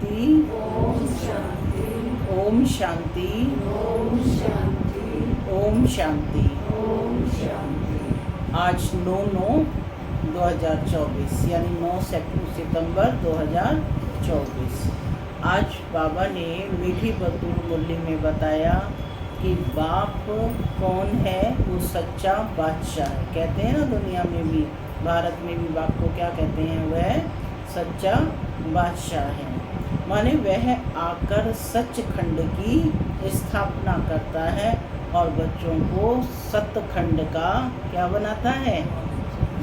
शांति। ओम शांति। ओम शांति। ओम शांति। ओम शांति। ओम शांति। आज 9/9/2024 यानी 9 सितंबर 2024। आज बाबा ने मीठी बतूर मुरली में बताया कि बाप कौन है। वो सच्चा बादशाह है। कहते हैं ना, दुनिया में भी, भारत में भी बाप को क्या कहते हैं? वह सच्चा बादशाह है। माने वह आकर सचखंड की स्थापना करता है और बच्चों को सतखंड का क्या बनाता है?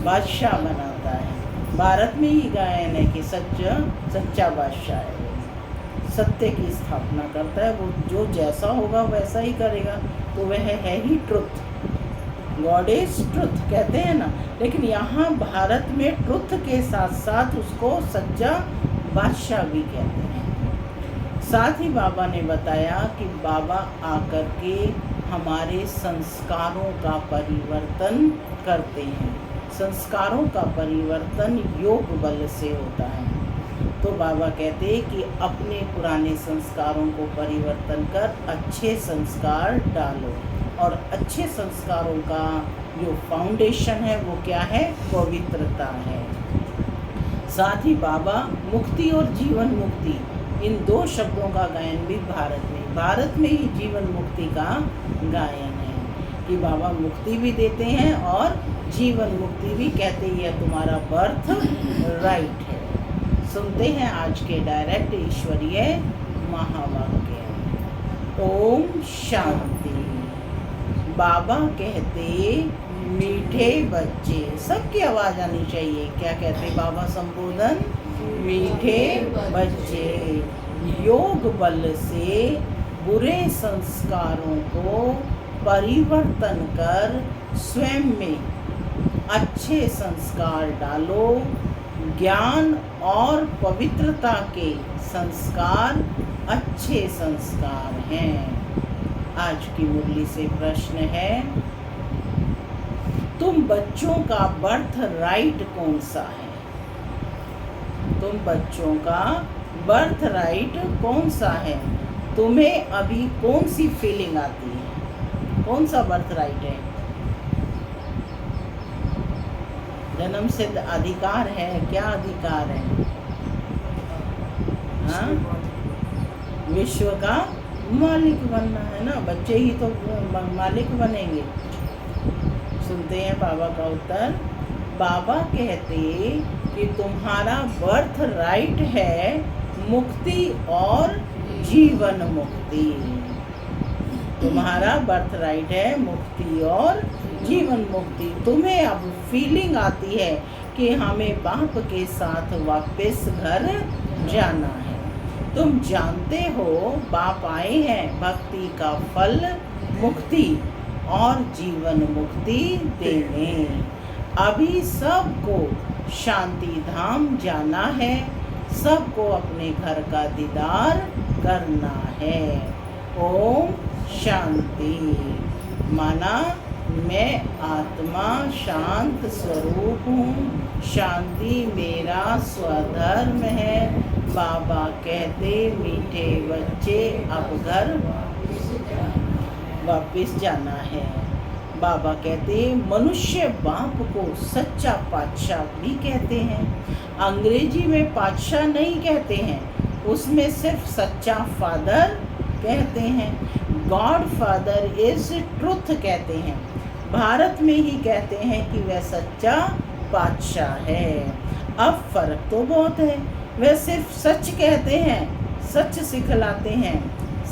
बादशाह बनाता है। भारत में ही गायन है कि सच्चा बादशाह है। सत्य की स्थापना करता है। वो जो जैसा होगा वैसा ही करेगा। तो वह है ही ट्रुथ। गॉड इज ट्रुथ कहते हैं ना। लेकिन यहाँ भारत में ट्रुथ के साथ साथ उसको सच्चा बादशाह भी कहते हैं। साथ ही बाबा ने बताया कि बाबा आकर के हमारे संस्कारों का परिवर्तन करते हैं। संस्कारों का परिवर्तन योग बल से होता है। तो बाबा कहते हैं कि अपने पुराने संस्कारों को परिवर्तन कर अच्छे संस्कार डालो। और अच्छे संस्कारों का जो फाउंडेशन है वो क्या है? पवित्रता है। साथ ही बाबा मुक्ति और जीवन मुक्ति, इन दो शब्दों का गायन भी भारत में ही जीवन मुक्ति का गायन है कि बाबा मुक्ति भी देते हैं और जीवन मुक्ति भी। कहते ही है तुम्हारा बर्थ राइट है। सुनते हैं आज के डायरेक्ट ईश्वरीय महावाक्य। ओम शांति। बाबा कहते मीठे बच्चे, सबकी आवाज आनी चाहिए। क्या कहते बाबा संबोधन? मीठे बच्चे योग बल से बुरे संस्कारों को परिवर्तन कर स्वयं में अच्छे संस्कार डालो। ज्ञान और पवित्रता के संस्कार अच्छे संस्कार हैं। आज की मुरली से प्रश्न है, तुम बच्चों का बर्थ राइट कौन सा है? तुम बच्चों का बर्थ राइट कौन सा है? तुम्हें अभी कौन सी फीलिंग आती है? कौन सा बर्थ राइट है? जन्म सिद्ध अधिकार है। क्या अधिकार है? हाँ, विश्व का मालिक बनना है ना। बच्चे ही तो मालिक बनेंगे। सुनते हैं बाबा का उत्तर। बाबा कहते कि तुम्हारा बर्थ राइट है मुक्ति और जीवन मुक्ति। तुम्हारा बर्थ राइट है मुक्ति और जीवन मुक्ति। तुम्हें अब फीलिंग आती है कि हमें बाप के साथ वापस घर जाना है। तुम जानते हो बाप आए हैं भक्ति का फल मुक्ति और जीवन मुक्ति देने। अभी सबको शांति धाम जाना है। सबको अपने घर का दीदार करना है। ओम शांति। माना मैं आत्मा शांत स्वरूप हूँ। शांति मेरा स्वधर्म है। बाबा कहते मीठे बच्चे अब घर वापस जाना है। बाबा कहते मनुष्य बाप को सच्चा पातशाह भी कहते हैं। अंग्रेजी में पातशाह नहीं कहते हैं, उसमें सिर्फ सच्चा फादर कहते हैं। गॉड फादर इज ट्रुथ कहते हैं। भारत में ही कहते हैं कि वह सच्चा पातशाह है। अब फर्क तो बहुत है। वह सिर्फ सच कहते हैं, सच सिखलाते हैं,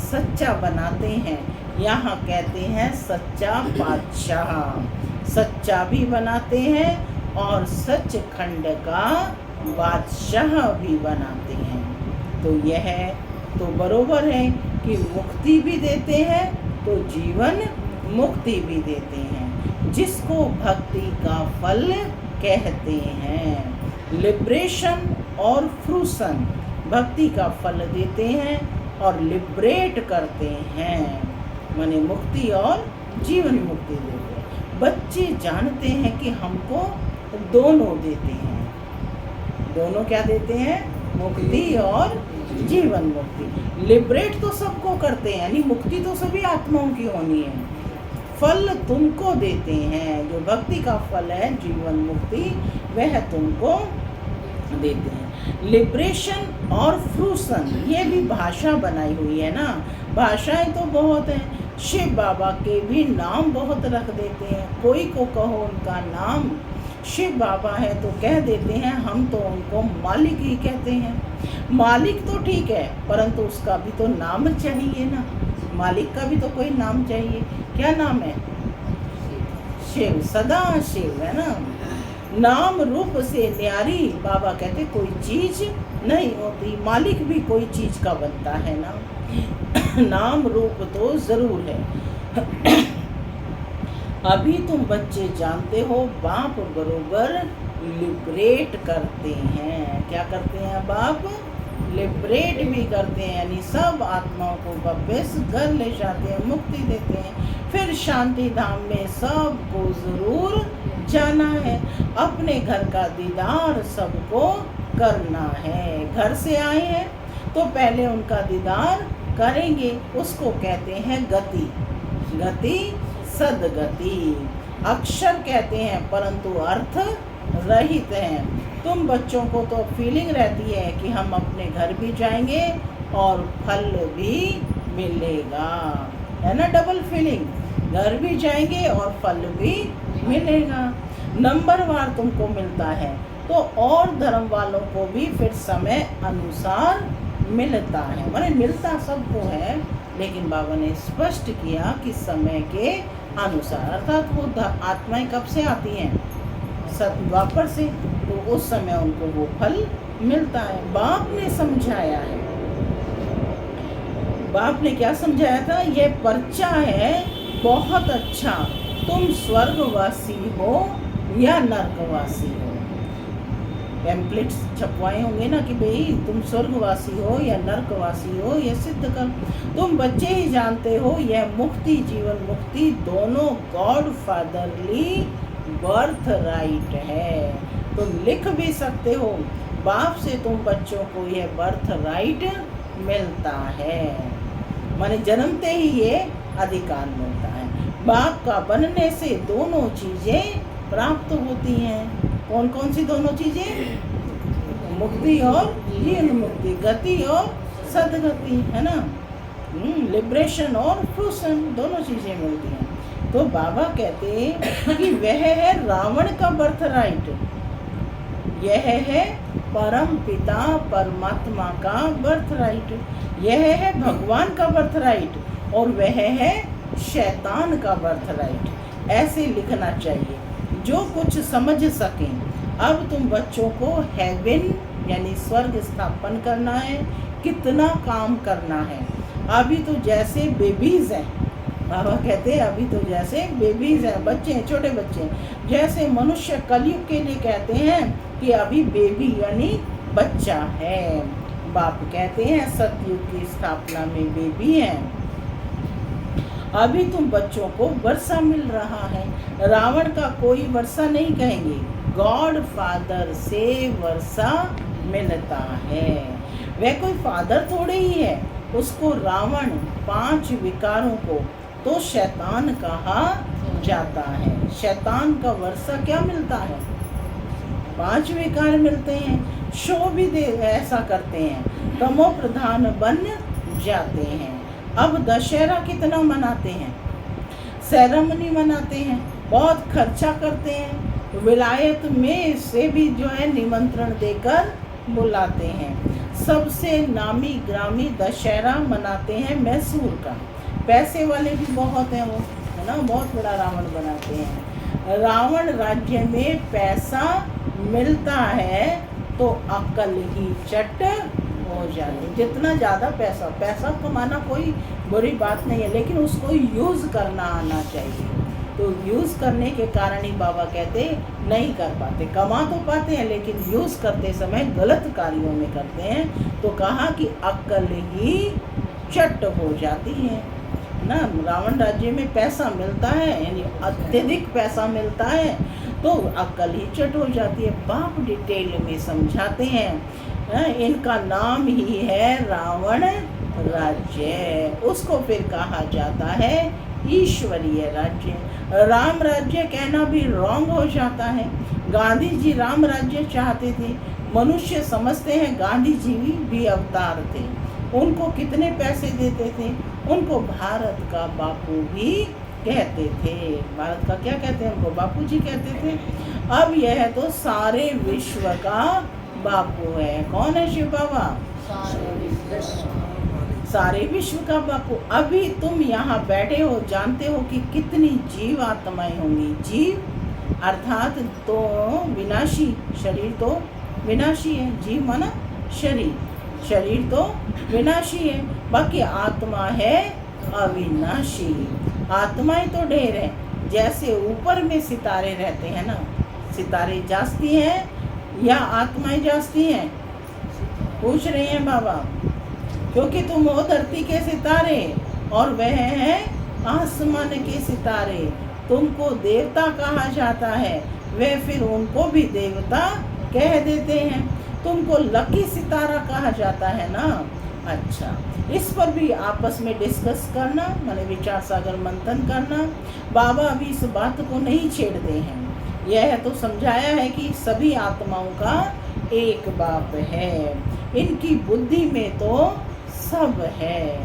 सच्चा बनाते हैं। यहाँ कहते हैं सच्चा पातशाह। सच्चा भी बनाते हैं और सचखंड का बादशाह भी बनाते हैं। तो यह तो बरोबर है कि मुक्ति भी देते हैं तो जीवन मुक्ति भी देते हैं, जिसको भक्ति का फल कहते हैं। लिबरेशन और फ्रूसन, भक्ति का फल देते हैं और लिबरेट करते हैं, माने मुक्ति और जीवन मुक्ति देते हैं। बच्चे जानते हैं कि हमको दोनों देते हैं। दोनों क्या देते हैं? मुक्ति और जीवन मुक्ति। लिबरेट तो सबको करते हैं, यानी मुक्ति तो सभी आत्माओं की होनी है। फल तुमको देते हैं, जो भक्ति का फल है जीवन मुक्ति, वह तुमको देते हैं। लिबरेशन और फ्रूसन, ये भी भाषा बनाई हुई है ना, भाषाएं तो बहुत हैं। शिव बाबा के भी नाम बहुत रख देते हैं। कोई को कहो उनका नाम शिव बाबा है तो कह देते हैं, हम तो उनको मालिक ही कहते हैं। मालिक तो ठीक है, परंतु उसका भी तो नाम चाहिए ना, मालिक का भी तो कोई नाम चाहिए। क्या नाम है? शिव, सदा शिव है ना। नाम रूप से न्यारी, बाबा कहते कोई चीज नहीं होती, मालिक भी कोई चीज का बनता है ना। नाम रूप तो जरूर है। अभी तुम बच्चे जानते हो, बाप बरोबर लिबरेट करते हैं। क्या करते हैं बाप? लिबरेट भी करते हैं, यानी सब आत्माओं को वापस घर ले जाते हैं, मुक्ति देते हैं। फिर शांति धाम में सबको जरूर जाना है। अपने घर का दीदार सबको करना है। घर से आए हैं तो पहले उनका दीदार करेंगे, उसको कहते हैं गति। गति सदगति, अक्षर कहते हैं परंतु अर्थ रहित हैं। तुम बच्चों को तो फीलिंग रहती है कि हम अपने घर भी जाएंगे और फल भी मिलेगा, है ना, डबल फीलिंग। घर भी जाएंगे और फल भी मिलेगा, नंबरवार तुमको मिलता है। तो और धर्म वालों को भी फिर समय अनुसार मिलता है, माने मिलता सबको है, लेकिन बाबा ने स्पष्ट किया कि समय के अनुसार। अर्थात वो आत्माएं कब से आती हैं? द्वापर से, तो उस समय उनको वो फल मिलता है। बाप ने समझाया है, बाप ने क्या समझाया था? ये पर्चा है बहुत अच्छा, तुम स्वर्गवासी हो या नरकवासी हो। पैम्पलेट्स छपवाए होंगे ना कि भाई तुम स्वर्गवासी हो या नरकवासी हो, ये सिद्ध कर। तुम बच्चे ही जानते हो, यह मुक्ति जीवन मुक्ति दोनों गॉड फादरली बर्थ राइट है। तुम लिख भी सकते हो, बाप से तुम बच्चों को यह बर्थ राइट मिलता है, माने जन्मते ही ये अधिकार मिलता है। बाप का बनने से दोनों चीजें प्राप्त होती हैं। कौन कौन सी दोनों चीजें? मुक्ति और जीवन मुक्ति, गति और सदगति, है ना। लिबरेशन और फ्रूसन, दोनों चीजें मिलती हैं। तो बाबा कहते हैं कि वह है रावण का बर्थ राइट, यह है परम पिता परमात्मा का बर्थ राइट, यह है भगवान का बर्थ राइट, और वह है शैतान का बर्थ राइट। ऐसे लिखना चाहिए जो कुछ समझ सकें। अब तुम बच्चों को हेवन यानी स्वर्ग स्थापन करना है, कितना काम करना है। अभी तो जैसे बेबीज हैं, बाबा कहते हैं अभी तो जैसे बेबीज हैं, बच्चे हैं, छोटे बच्चे हैं। जैसे मनुष्य कलयुग के लिए कहते हैं कि अभी बेबी यानी बच्चा है, बाप कहते हैं सतयुग की स्थापना में बेबी हैं। अभी तुम बच्चों को वर्षा मिल रहा है। रावण का कोई वर्षा नहीं कहेंगे, गॉड फादर से वर्षा मिलता है। वह कोई फादर थोड़े ही है, उसको रावण 5 विकारों को तो शैतान कहा जाता है। शैतान का वर्षा क्या मिलता है? 5 विकार मिलते हैं। शो भी दे ऐसा करते हैं, तमो प्रधान बन जाते हैं। अब दशहरा कितना मनाते हैं, सेरेमनी मनाते हैं, बहुत खर्चा करते हैं, विलायत में से भी जो है निमंत्रण देकर बुलाते हैं। सबसे नामी ग्रामी दशहरा मनाते हैं मैसूर का। पैसे वाले भी बहुत हैं वो, है ना, बहुत बड़ा रावण बनाते हैं। रावण राज्य में पैसा मिलता है तो अक्ल ही चट हो जाती। जितना ज़्यादा पैसा कमाना कोई बुरी बात नहीं है, लेकिन उसको यूज़ करना आना चाहिए। तो यूज़ करने के कारण ही बाबा कहते नहीं कर पाते। कमा तो पाते हैं लेकिन यूज़ करते समय गलत कार्यों में करते हैं। तो कहा कि अक्ल ही चट हो जाती है ना। रावण राज्य में पैसा मिलता है, यानी अत्यधिक पैसा मिलता है तो अक्ल ही चट हो जाती है। बाप डिटेल में समझाते हैं इनका नाम ही है रावण राज्य। उसको फिर कहा जाता है ईश्वरीय राज्य। राम राज्य कहना भी रॉन्ग हो जाता है। गांधी जी राम राज्य चाहते थे। मनुष्य समझते हैं गांधी जी भी अवतार थे। उनको कितने पैसे देते थे। उनको भारत का बापू भी कहते थे। भारत का क्या कहते हैं, उनको बापू जी कहते थे। अब यह तो सारे विश्व का बापू है। कौन है शिव बाबा? सारे विश्व का बापू। अभी तुम यहाँ बैठे हो, जानते हो कि कितनी जीव आत्माएं होंगी। जीव अर्थात तो विनाशी, शरीर तो विनाशी है। जीव माना शरीर, शरीर तो विनाशी है, बाकी आत्मा है अविनाशी। आत्माएं तो ढेर है। जैसे ऊपर में सितारे रहते हैं ना, सितारे जास्ती हैं या आत्माएं जास्ती हैं? पूछ रहे हैं बाबा, क्योंकि तुम हो धरती के सितारे और वह है आसमान के सितारे। तुमको देवता कहा जाता है, वे फिर उनको भी देवता कह देते हैं। तुमको लकी सितारा कहा जाता है ना। अच्छा, इस पर भी आपस में डिस्कस करना, माने विचार सागर मंथन करना। बाबा अभी इस बात को नहीं छेड़ते हैं। यह तो समझाया है कि सभी आत्माओं का एक बाप है। इनकी बुद्धि में तो सब है।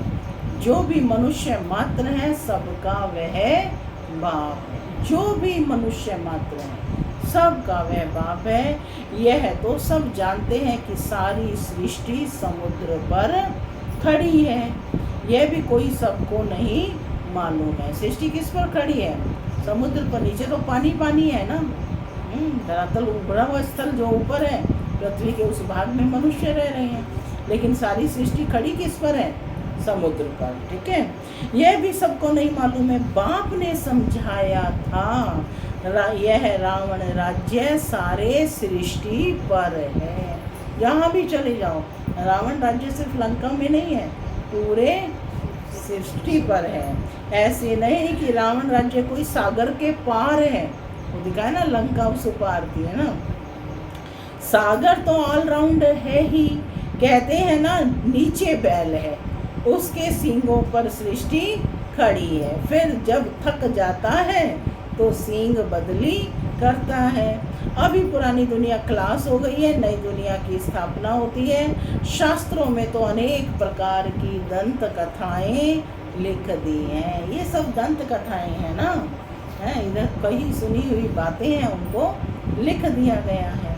जो भी मनुष्य मात्र है सबका वह बाप है। जो भी मनुष्य मात्र है सबका वह बाप है। यह तो सब जानते हैं कि सारी सृष्टि समुद्र पर खड़ी है। यह भी कोई सबको नहीं मालूम है। सृष्टि किस पर खड़ी है? समुद्र पर। नीचे तो पानी पानी है ना। धरातल उभरा हुआ स्थल जो ऊपर है, पृथ्वी के उस भाग में मनुष्य रह रहे हैं, लेकिन सारी सृष्टि खड़ी किस पर है? समुद्र पर। ठीक है, यह भी सबको नहीं मालूम है। बाप ने समझाया था यह रावण राज्य सारे सृष्टि पर है। जहाँ भी चले जाओ, रावण राज्य सिर्फ लंका में नहीं है, पूरे सृष्टि पर है। ऐसे नहीं कि रावण राज्य कोई सागर के पार है। वो दिखाया ना, लंका उस पार की है ना। सागर तो ऑलराउंड है ही। कहते हैं ना, नीचे बैल है, उसके सींगों पर सृष्टि खड़ी है। फिर जब थक जाता है तो सींग बदली करता है। अभी पुरानी दुनिया क्लास हो गई है, नई दुनिया की स्थापना होती है। शास्त्रों में तो अनेक प्रकार की दंत कथाएं लिख दी हैं। ये सब दंत कथाएं हैं ना, हैं, इधर कहीं सुनी हुई बातें हैं, उनको लिख दिया गया है।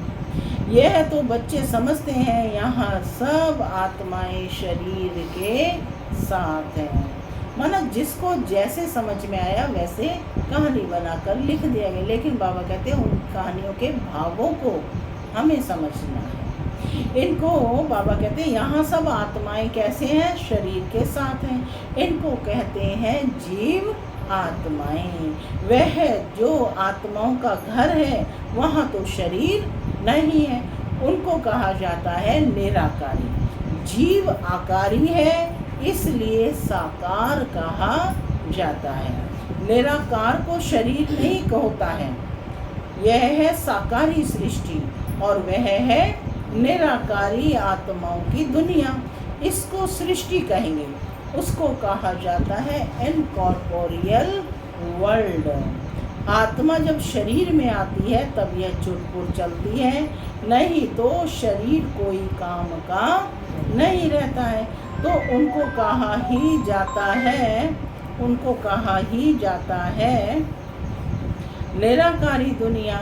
यह तो बच्चे समझते हैं यहाँ सब आत्माएं शरीर के साथ हैं। माना जिसको जैसे समझ में आया वैसे कहानी बनाकर लिख दिया गया। लेकिन बाबा कहते हैं उन कहानियों के भावों को हमें समझना है। इनको बाबा कहते हैं यहाँ सब आत्माएं कैसे हैं? शरीर के साथ हैं। इनको कहते हैं जीव आत्माएं। वह जो आत्माओं का घर है वहाँ तो शरीर नहीं है, उनको कहा जाता है निराकारी। जीव आकारी है, इसलिए साकार कहा जाता है। निराकार को शरीर नहीं होता है। यह है साकारी सृष्टि और वह है निराकारी आत्माओं की दुनिया। इसको सृष्टि कहेंगे। उसको कहा जाता है इनकॉर्पोरियल वर्ल्ड। आत्मा जब शरीर में आती है तब यह चुटपुट चलती है, नहीं तो शरीर कोई काम का नहीं रहता है। तो उनको कहा ही जाता है निराकारी दुनिया।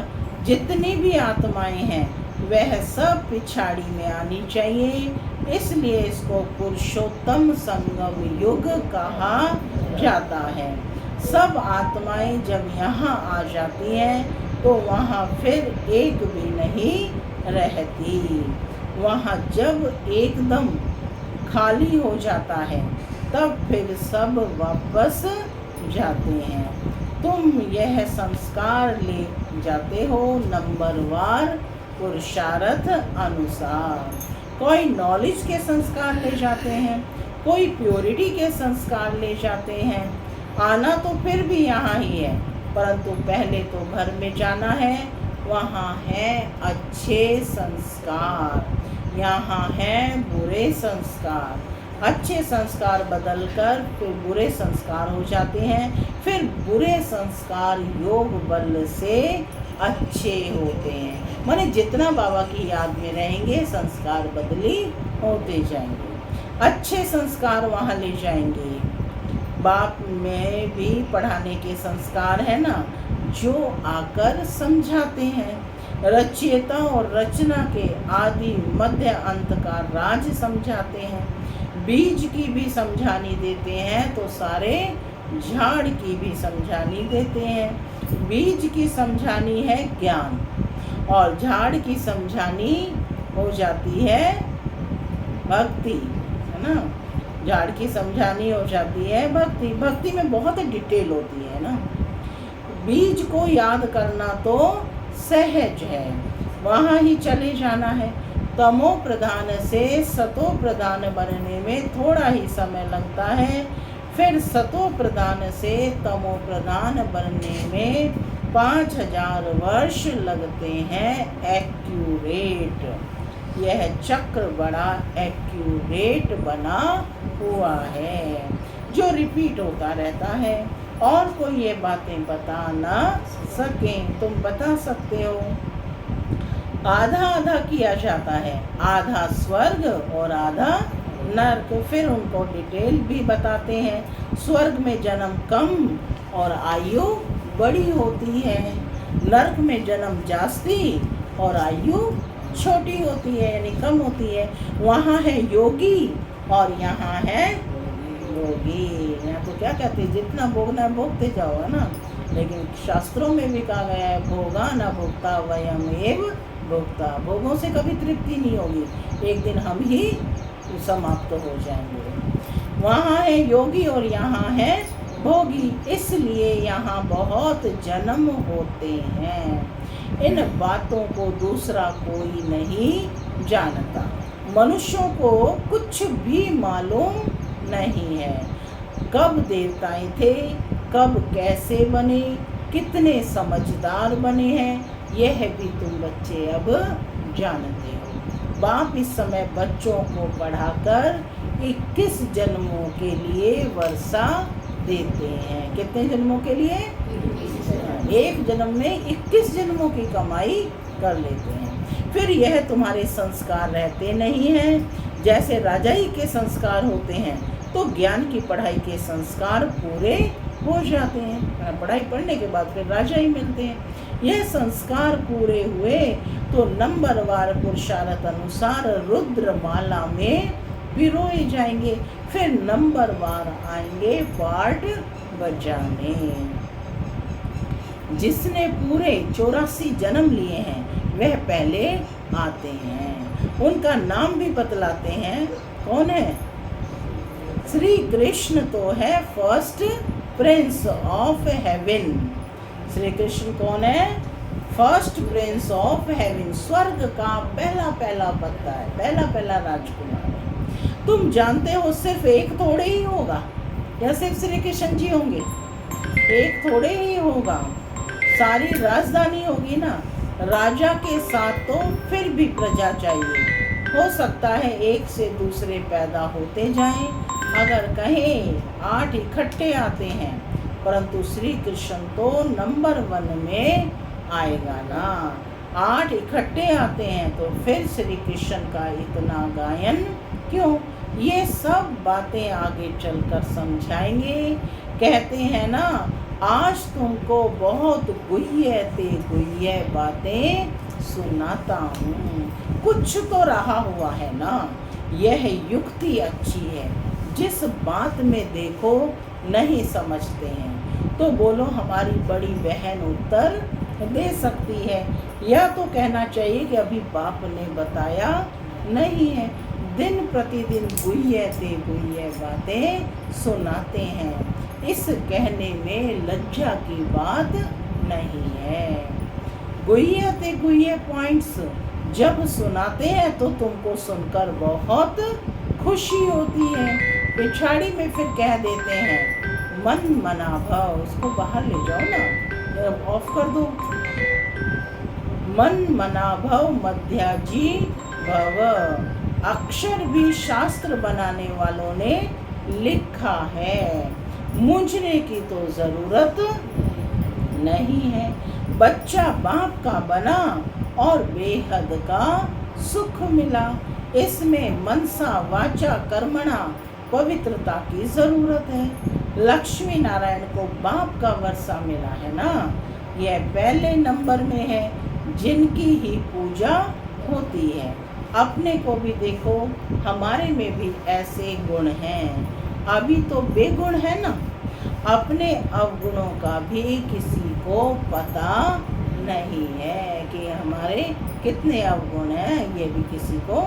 जितनी भी आत्माएं हैं वह सब पिछाड़ी में आनी चाहिए, इसलिए इसको पुरुषोत्तम संगम युग कहा जाता है। सब आत्माएं जब यहाँ आ जाती हैं तो वहाँ फिर एक भी नहीं रहती। वहाँ जब एकदम खाली हो जाता है तब फिर सब वापस जाते हैं। तुम यह संस्कार ले जाते हो नंबरवार पुरुषार्थ अनुसार। कोई नॉलेज के संस्कार ले जाते हैं, कोई प्योरिटी के संस्कार ले जाते हैं। आना तो फिर भी यहाँ ही है, परंतु पहले तो घर में जाना है। वहाँ है अच्छे संस्कार। यहाँ हैं बुरे संस्कार। अच्छे संस्कार बदलकर फिर बुरे संस्कार हो जाते हैं, फिर बुरे संस्कार योग बल से अच्छे होते हैं। माने जितना बाबा की याद में रहेंगे संस्कार बदली होते जाएंगे, अच्छे संस्कार वहाँ ले जाएंगे। बाप में भी पढ़ाने के संस्कार है ना, जो आकर समझाते हैं, रचयिता और रचना के आदि मध्य अंत का राज समझाते हैं, बीज की भी समझानी देते हैं तो सारे झाड़ की भी समझानी देते हैं। बीज की समझानी है ज्ञान और झाड़ की समझानी हो जाती है भक्ति, है ना। झाड़ की समझानी हो जाती है भक्ति। भक्ति में बहुत डिटेल होती है ना। बीज को याद करना तो सहज है, वहाँ ही चले जाना है। तमो प्रधान से सतो प्रधान बनने में थोड़ा ही समय लगता है, फिर सतो प्रधान से तमो प्रधान बनने में 5000 वर्ष लगते हैं एक्यूरेट। यह चक्र बड़ा एक्यूरेट बना हुआ है, जो रिपीट होता रहता है और कोई ये बातें बता ना सके। तुम बता सकते हो। आधा आधा किया जाता है, आधा स्वर्ग और आधा नर्क। फिर उनको डिटेल भी बताते हैं। स्वर्ग में जन्म कम और आयु बड़ी होती है, नर्क में जन्म जास्ती और आयु छोटी होती है, यानी कम होती है। वहाँ है योगी और यहाँ है योगी। यहाँ तो क्या कहते हैं, जितना भोगना है भोगते जाओ, है ना। लेकिन शास्त्रों में भी कहा गया है भोगा न भोक्ता वयम एव भोक्ता। भोगों से कभी तृप्ति नहीं होगी, एक दिन हम ही समाप्त हो जाएंगे। वहाँ है योगी और यहाँ है भोगी, इसलिए यहाँ बहुत जन्म होते हैं। इन बातों को दूसरा कोई नहीं जानता। मनुष्यों को कुछ भी मालूम नहीं है। कब देवताएं थे, कब कैसे बने, कितने समझदार बने हैं, यह भी तुम बच्चे अब जानते हो। बाप इस समय बच्चों को पढ़ाकर 21 जन्मों के लिए वर्षा देते हैं। कितने जन्मों के लिए? एक जन्म में 21 जन्मों की कमाई कर लेते हैं। फिर यह तुम्हारे संस्कार रहते नहीं हैं। जैसे राजाई के संस्कार होते हैं तो ज्ञान की पढ़ाई के संस्कार पूरे हो जाते हैं। पढ़ाई पढ़ने के बाद फिर राजाई मिलते हैं। यह संस्कार पूरे हुए तो नंबरवार पुरुषार्थ अनुसार रुद्रमाला में पिरोए जाएंगे, फिर नंबरवार आएंगे पार्ट बजाने। जिसने पूरे 84 जन्म लिए हैं वह पहले आते हैं। उनका नाम भी बतलाते हैं। कौन है? श्री कृष्ण तो है first Prince of haven. Shri Krishna कौन है? First Prince of haven. स्वर्ग का पहला पहला पत्ता है, पहला पहला राजकुमार है। तुम जानते हो सिर्फ एक थोड़े ही होगा, या सिर्फ श्री कृष्ण जी होंगे? एक थोड़े ही होगा, सारी राजधानी होगी ना। राजा के साथ तो फिर भी प्रजा चाहिए। हो सकता है एक से दूसरे पैदा होते जाएं, अगर कहें 8 इकट्ठे आते हैं, परंतु श्री कृष्ण तो नंबर 1 में आएगा ना। 8 इकट्ठे आते हैं तो फिर श्री कृष्ण का इतना गायन क्यों? ये सब बातें आगे चलकर समझाएंगे। कहते हैं ना, आज तुमको बहुत गुह्य बातें सुनाता हूँ। कुछ तो रहा हुआ है ना। यह युक्ति अच्छी है। जिस बात में देखो नहीं समझते हैं तो बोलो हमारी बड़ी बहन उत्तर दे सकती है, या तो कहना चाहिए कि अभी बाप ने बताया नहीं है। दिन प्रतिदिन गुह्य बातें सुनाते हैं। इस कहने में लज्जा की बात नहीं है। गुह्य पॉइंट्स जब सुनाते हैं तो तुमको सुनकर बहुत खुशी होती है। पिछाड़ी में फिर कह देते हैं मन मना भाव। उसको बाहर ले जाओ ना, ऑफ कर दो। मन मना भव मध्या जी भव। अक्षर भी शास्त्र बनाने वालों ने लिखा है, मूंझने की तो जरूरत नहीं है। बच्चा बाप का बना और बेहद का सुख मिला। इसमें मनसा वाचा कर्मणा पवित्रता की जरूरत है। लक्ष्मी नारायण को बाप का वर्षा मिला है ना, यह पहले नंबर में है जिनकी ही पूजा होती है। अपने को भी देखो, हमारे में भी ऐसे गुण हैं। अभी तो बेगुण है ना, अपने अवगुणों का भी किसी को पता नहीं है कि हमारे कितने अवगुण हैं, ये भी किसी को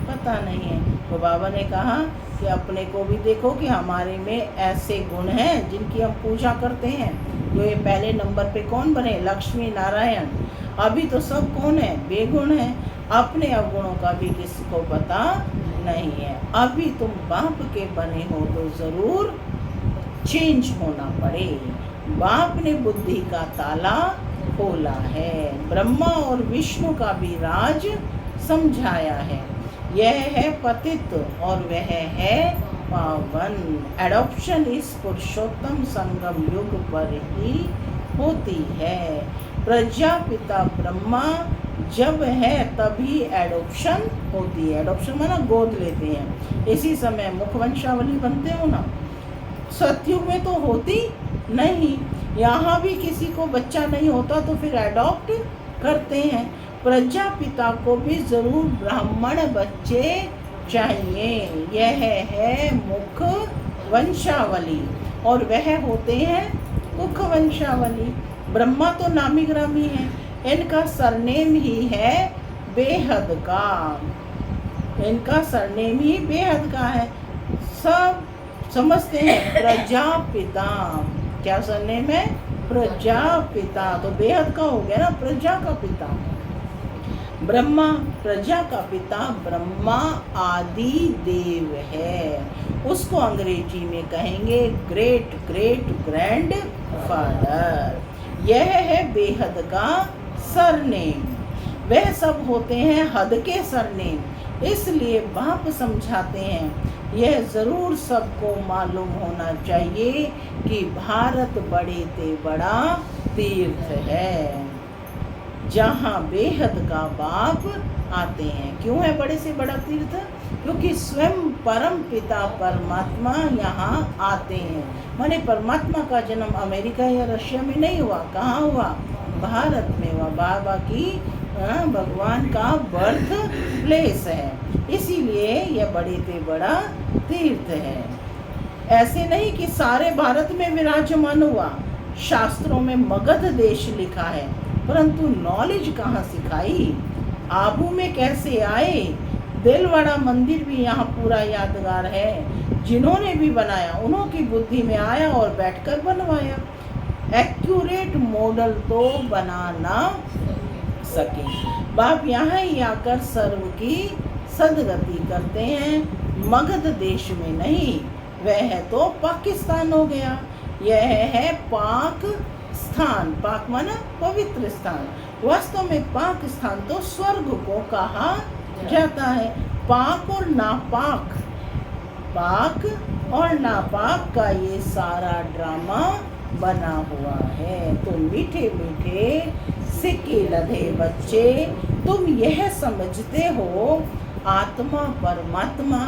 पता नहीं है। तो बाबा ने कहा कि अपने को भी देखो कि हमारे में ऐसे गुण हैं जिनकी हम पूजा करते हैं। तो ये पहले नंबर पे कौन बने? लक्ष्मी नारायण। अभी तो सब कौन है? बेगुण है। अपने अवगुणों का भी किसी को पता नहीं है। अभी तुम बाप के बने हो तो जरूर चेंज होना पड़े। बाप ने बुद्धि का ताला खोला है, ब्रह्मा और विष्णु का भी राज समझाया है। यह है पतित और वह है पावन। एडॉप्शन इस पुरुषोत्तम संगम युग पर ही होती है। प्रजापिता ब्रह्मा जब है तभी एडॉप्शन होती है। एडॉप्शन माना गोद लेते हैं। इसी समय मुखवंशावली बनते हो ना। सतयुग में तो होती नहीं, यहाँ भी किसी को बच्चा नहीं होता तो फिर एडॉप्ट करते हैं। प्रजापिता को भी जरूर ब्राह्मण बच्चे चाहिए। यह है मुख वंशावली और वह होते हैं मुख वंशावली। ब्रह्मा तो नामी ग्रामी है, इनका सरनेम ही है बेहद का। इनका सरनेम ही बेहद का है। सब समझते हैं प्रजापिता। क्या सरनेम है? प्रजापिता। तो बेहद का हो गया ना, प्रजा का पिता। ब्रह्मा प्रजा का पिता, ब्रह्मा आदि देव है। उसको अंग्रेजी में कहेंगे ग्रेट ग्रेट ग्रैंड फादर। यह है बेहद का सरनेम। वह सब होते हैं हद के सरनेम। इसलिए बाप समझाते हैं, यह जरूर सबको मालूम होना चाहिए कि भारत बड़े ते बड़ा तीर्थ है, जहाँ बेहद का बाप आते हैं। क्यों है बड़े से बड़ा तीर्थ? क्योंकि स्वयं परम पिता परमात्मा यहाँ आते हैं। माने परमात्मा का जन्म अमेरिका या रशिया में नहीं हुआ, कहाँ हुआ? भारत में हुआ। बाबा की भगवान का बर्थ प्लेस है, इसीलिए यह बड़े ते बड़ा तीर्थ है। ऐसे नहीं कि सारे भारत में विराजमान हुआ। शास्त्रों में मगध देश लिखा है, परंतु नॉलेज कहाँ सिखाई? आबू में कैसे आए? दिलवाड़ा मंदिर भी यहाँ पूरा यादगार है। जिन्होंने भी बनाया उन्हों की बुद्धि में आया और बैठकर बनवाया। एक्यूरेट मॉडल तो बना ना सके। बाप यहाँ ही आकर सर्व की सदगति करते हैं, मगध देश में नहीं। वह तो पाकिस्तान हो गया। यह है पाक स्थान। पाक माना पवित्र स्थान। वास्तव में पाक स्थान तो स्वर्ग को कहा जाता है। पाक और नापाक, पाक और नापाक का ये सारा ड्रामा बना हुआ है। तो मीठे मीठे सिक्के लधे बच्चे, तुम यह समझते हो आत्मा परमात्मा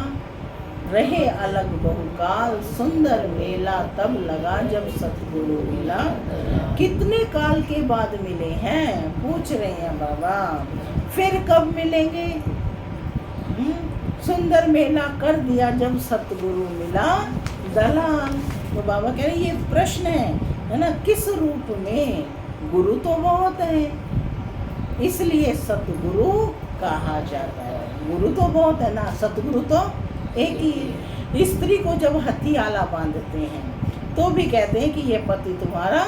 रहे अलग बहुकाल। सुंदर मेला तब लगा जब सतगुरु मिला। कितने काल के बाद मिले हैं? पूछ रहे हैं बाबा। फिर कब मिलेंगे? सुंदर मेला कर दिया जब सतगुरु मिला दलाल। तो बाबा कह रहे ये प्रश्न है ना, किस रूप में? गुरु तो बहुत है, इसलिए सतगुरु कहा जाता है। गुरु तो बहुत है ना, सतगुरु तो एक ही। स्त्री को जब हथियाला बांधते हैं तो भी कहते हैं कि ये पति तुम्हारा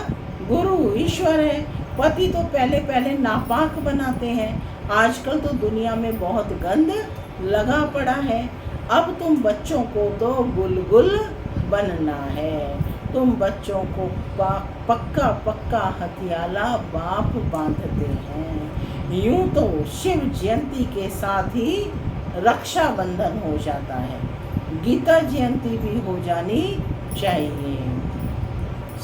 गुरु ईश्वर है। पति तो पहले पहले नापाक बनाते हैं। आजकल तो दुनिया में बहुत गंद लगा पड़ा है। अब तुम बच्चों को तो गुलगुल बनना है। तुम बच्चों को पक्का पक्का हथियाला बाप बांधते हैं। यूं तो शिव जयंती के साथ ही रक्षाबंधन हो जाता है, गीता जयंती भी हो जानी चाहिए।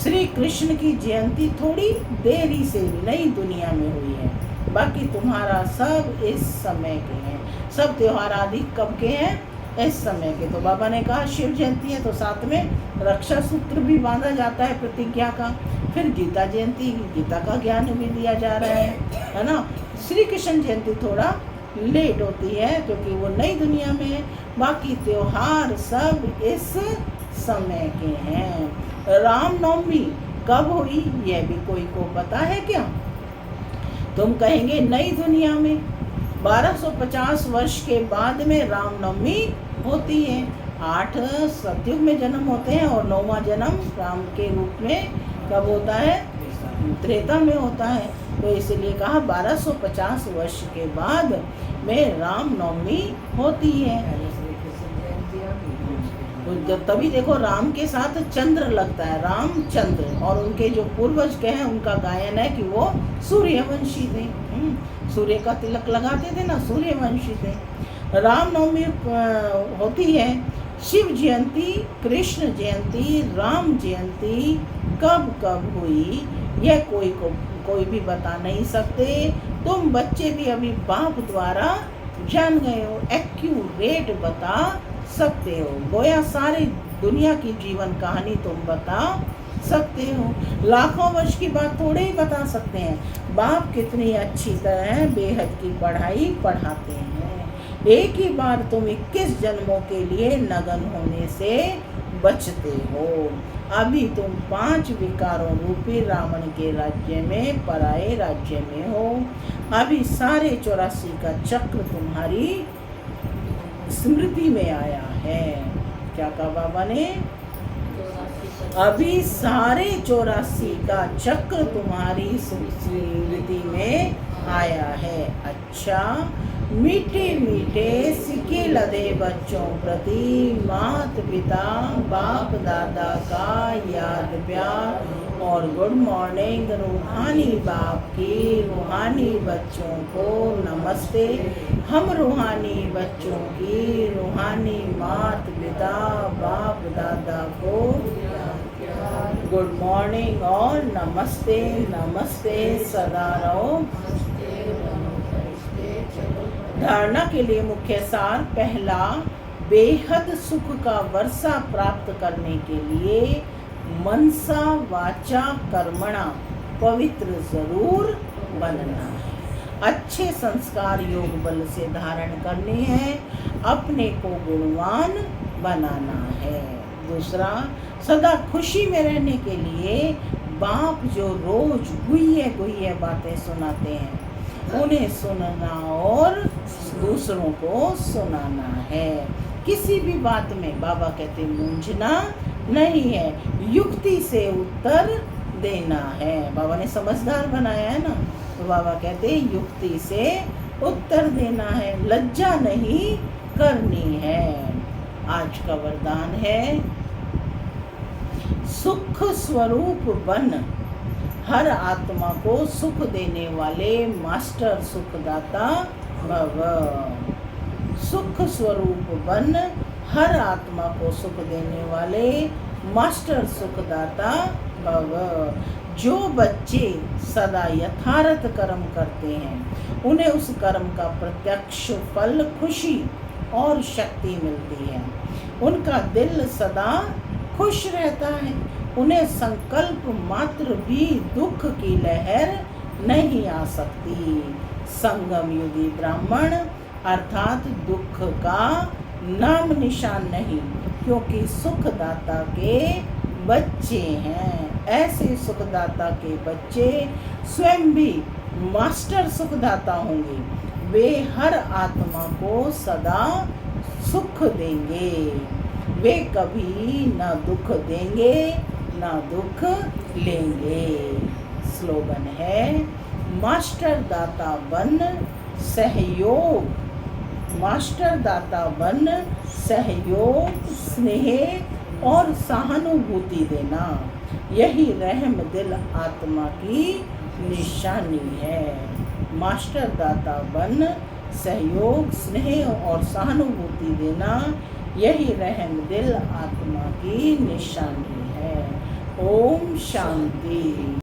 श्री कृष्ण की जयंती थोड़ी देरी से नई दुनिया में हुई है, बाकी तुम्हारा सब इस समय के हैं। सब त्योहार आदि कब के हैं? इस समय के। तो बाबा ने कहा शिव जयंती है तो साथ में रक्षा सूत्र भी बांधा जाता है प्रतिज्ञा का। फिर गीता जयंती, गीता का ज्ञान भी दिया जा रहा है ना। श्री कृष्ण जयंती थोड़ा लेट होती है क्योंकि वो नई दुनिया में है। बाकी त्योहार सब इस समय के हैं। रामनवमी कब हुई यह भी कोई को पता है क्या? तुम कहेंगे नई दुनिया में 1250 वर्ष के बाद में रामनवमी होती है। 8 सतयुग में जन्म होते हैं और 9वां जन्म राम के रूप में कब होता है? त्रेता में होता है। तो इसलिए कहा 1250 वर्ष के बाद में रामनवमी होती है। तो तभी देखो राम के साथ चंद्र लगता है, रामचंद्र, और उनके जो पूर्वज के हैं उनका गायन है कि वो सूर्यवंशी थे। सूर्य का तिलक लगाते थे ना, सूर्यवंशी थे। रामनवमी होती है। शिव जयंती, कृष्ण जयंती, राम जयंती कब कब हुई यह कोई भी बता नहीं सकते। तुम बच्चे भी अभी बाप द्वारा जान गए हो, एक्यूरेट बता सकते हो। गोया सारी दुनिया की जीवन कहानी तुम बता सकते हो। लाखों वर्ष की बात थोड़े ही बता सकते हैं। बाप कितनी अच्छी तरह बेहद की पढ़ाई पढ़ाते हैं। एक ही बार तुम 21 जन्मों के लिए नगन होने से बचते हो। अभी तुम 5 विकारों रूपी रावण के राज्य में, पराये राज्य में हो। अभी सारे 84 का चक्र तुम्हारी स्मृति में आया है। क्या कहा बाबा ने? अभी सारे 84 का चक्र तुम्हारी स्मृति में आया है। अच्छा, मीठे मीठे सिक्के लदे बच्चों प्रति मात पिता बाप दादा का याद प्यार और गुड मॉर्निंग। रूहानी बाप की रूहानी बच्चों को नमस्ते। हम रूहानी बच्चों की रूहानी मात पिता बाप दादा को गुड मॉर्निंग और नमस्ते। नमस्ते सदा रहो। धारणा के लिए मुख्य सार। पहला, बेहद सुख का वर्षा प्राप्त करने के लिए मनसा वाचा कर्मणा पवित्र जरूर बनना है। अच्छे संस्कार योग बल से धारण करने हैं। अपने को गुणवान बनाना है। दूसरा, सदा खुशी में रहने के लिए बाप जो रोज गुह्य बातें सुनाते हैं उन्हें सुनना और दूसरों को सुनाना है। किसी भी बात में बाबा कहते मूंझना नहीं है, युक्ति से उत्तर देना है। बाबा ने समझदार बनाया है ना, तो बाबा कहते युक्ति से उत्तर देना है, लज्जा नहीं करनी है। आज का वरदान है सुख स्वरूप बन, हर आत्मा को सुख देने वाले मास्टर सुखदाता भव। सुख स्वरूप बन, हर आत्मा को सुख देने वाले मास्टर सुखदाता भव। जो बच्चे सदा यथार्थ कर्म करते हैं उन्हें उस कर्म का प्रत्यक्ष फल खुशी और शक्ति मिलती है। उनका दिल सदा खुश रहता है। उन्हें संकल्प मात्र भी दुख की लहर नहीं आ सकती। संगम युगी ब्राह्मण अर्थात दुख का नाम निशान नहीं, क्योंकि सुखदाता के बच्चे हैं। ऐसे सुखदाता के बच्चे स्वयं भी मास्टर सुखदाता होंगे। वे हर आत्मा को सदा सुख देंगे। वे कभी न दुख देंगे न दुख लेंगे। स्लोगन है मास्टर दाता बन सहयोग, मास्टर दाता बन सहयोग, स्नेह और सहानुभूति देना। यही रहम दिल आत्मा की निशानी है। मास्टर दाता बन सहयोग, स्नेह और सहानुभूति देना, यही रहम दिल आत्मा की निशानी है। ओम शांति।